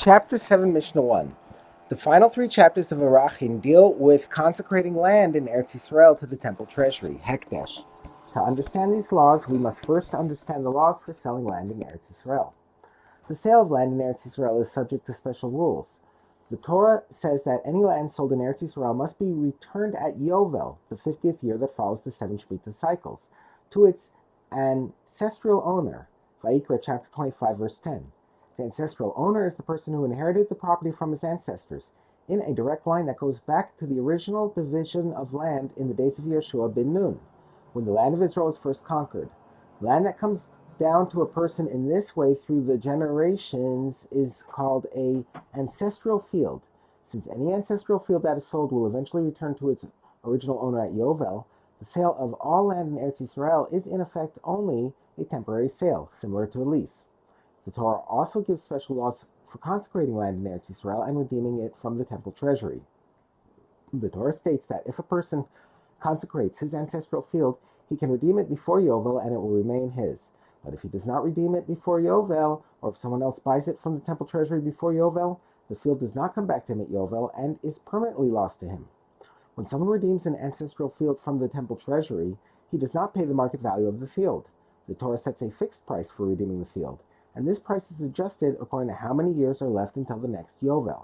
Chapter 7, Mishnah 1. The final three chapters of Arachin deal with consecrating land in Eretz Yisrael to the temple treasury, Hekdesh. To understand these laws, we must first understand the laws for selling land in Eretz Yisrael. The sale of land in Eretz Yisrael is subject to special rules. The Torah says that any land sold in Eretz Yisrael must be returned at Yovel, the 50th year that follows the 7 Shemitah cycles, to its ancestral owner, Vayikra chapter 25, verse 10. The ancestral owner is the person who inherited the property from his ancestors, in a direct line that goes back to the original division of land in the days of Yeshua ben Nun, when the land of Israel was first conquered. Land that comes down to a person in this way through the generations is called a ancestral field. Since any ancestral field that is sold will eventually return to its original owner at Yovel, the sale of all land in Eretz Yisrael is in effect only a temporary sale, similar to a lease. The Torah also gives special laws for consecrating land in Eretz Yisrael and redeeming it from the temple treasury. The Torah states that if a person consecrates his ancestral field, he can redeem it before Yovel and it will remain his. But if he does not redeem it before Yovel, or if someone else buys it from the temple treasury before Yovel, the field does not come back to him at Yovel and is permanently lost to him. When someone redeems an ancestral field from the temple treasury, he does not pay the market value of the field. The Torah sets a fixed price for redeeming the field, and this price is adjusted according to how many years are left until the next Yovel.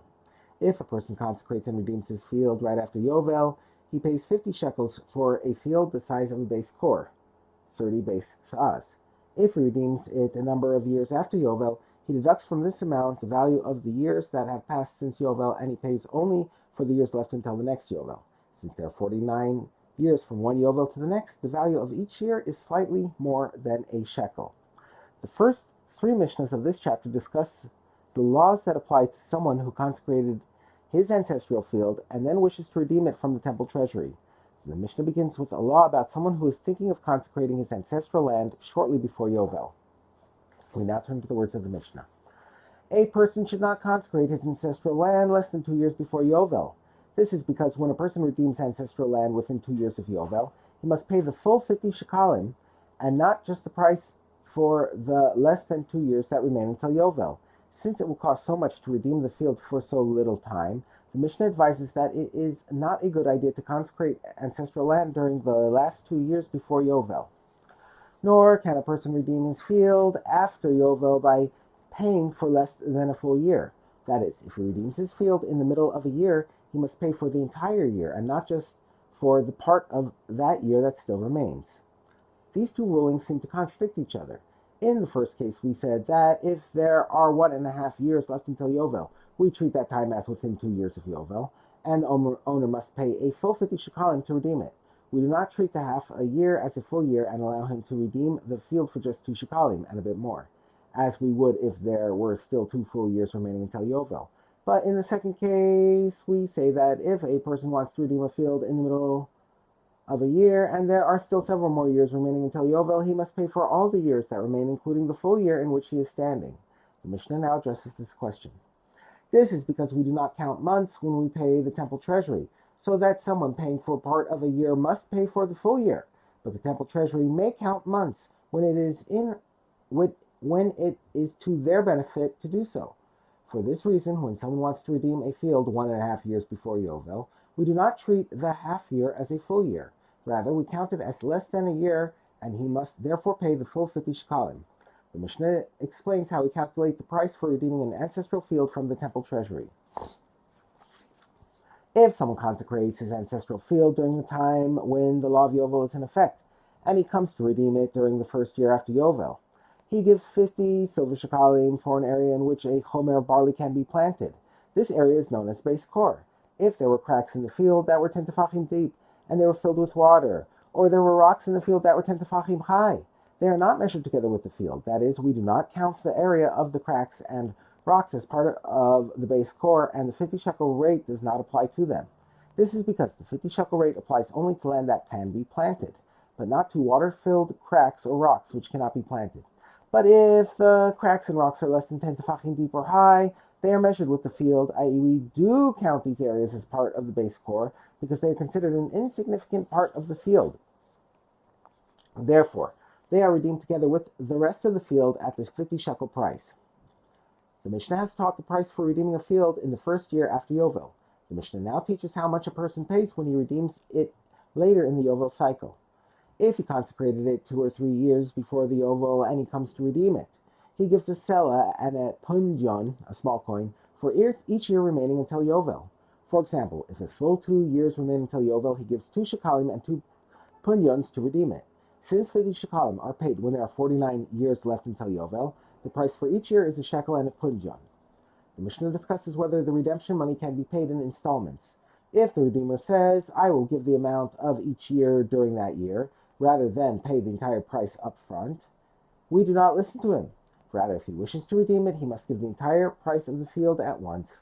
If a person consecrates and redeems his field right after Yovel, he pays 50 shekels for a field the size of a base core, 30 base sa'as. If he redeems it a number of years after Yovel, he deducts from this amount the value of the years that have passed since Yovel, and he pays only for the years left until the next Yovel. Since there are 49 years from one Yovel to the next, the value of each year is slightly more than a shekel. The first three Mishnahs of this chapter discuss the laws that apply to someone who consecrated his ancestral field and then wishes to redeem it from the temple treasury. The Mishnah begins with a law about someone who is thinking of consecrating his ancestral land shortly before Yovel. We now turn to the words of the Mishnah. A person should not consecrate his ancestral land less than 2 years before Yovel. This is because when a person redeems ancestral land within 2 years of Yovel, he must pay the full 50 shekalim and not just the price for the less than 2 years that remain until Yovel. Since it will cost so much to redeem the field for so little time, the Mishnah advises that it is not a good idea to consecrate ancestral land during the last 2 years before Yovel. Nor can a person redeem his field after Yovel by paying for less than a full year. That is, if he redeems his field in the middle of a year, he must pay for the entire year and not just for the part of that year that still remains. These two rulings seem to contradict each other. In the first case, we said that if there are 1.5 years left until Yovel, we treat that time as within 2 years of Yovel, and the owner must pay a full 50 shekalim to redeem it. We do not treat the half a year as a full year and allow him to redeem the field for just 2 shekalim and a bit more, as we would if there were still 2 full years remaining until Yovel. But in the second case, we say that if a person wants to redeem a field in the middle of a year, and there are still several more years remaining until Yovel, he must pay for all the years that remain, including the full year in which he is standing. The Mishnah now addresses this question. This is because we do not count months when we pay the temple treasury, so that someone paying for part of a year must pay for the full year. But the temple treasury may count months when it is to their benefit to do so. For this reason, when someone wants to redeem a field 1.5 years before Yovel, we do not treat the half year as a full year. Rather, we count it as less than a year, and he must therefore pay the full 50 shekalim. The Mishnah explains how we calculate the price for redeeming an ancestral field from the temple treasury. If someone consecrates his ancestral field during the time when the law of Yovel is in effect, and he comes to redeem it during the first year after Yovel, he gives 50 silver shekalim for an area in which a homer of barley can be planted. This area is known as base core. If there were cracks in the field that were 10 tefachim deep, and they were filled with water, or there were rocks in the field that were 10 tefachim high, they are not measured together with the field. That is, we do not count the area of the cracks and rocks as part of the base core, and the 50 shekel rate does not apply to them. This is because the 50 shekel rate applies only to land that can be planted, but not to water-filled cracks or rocks which cannot be planted. But if the cracks and rocks are less than 10 tefachim deep or high, they are measured with the field, i.e. we do count these areas as part of the base core because they are considered an insignificant part of the field. Therefore, they are redeemed together with the rest of the field at the 50 shekel price. The Mishnah has taught the price for redeeming a field in the first year after Yovel. The Mishnah now teaches how much a person pays when he redeems it later in the Yovel cycle. If he consecrated it 2 or 3 years before the Yovel and he comes to redeem it, he gives a sela and a punjon, a small coin, for each year remaining until Yovel. For example, if a full 2 years remain until Yovel, he gives 2 shekalim and 2 punjons to redeem it. Since 50 shekalim are paid when there are 49 years left until Yovel, the price for each year is a shekel and a punjon. The Mishnah discusses whether the redemption money can be paid in installments. If the Redeemer says, I will give the amount of each year during that year, rather than pay the entire price up front, we do not listen to him. Rather, if he wishes to redeem it, he must give the entire price of the field at once.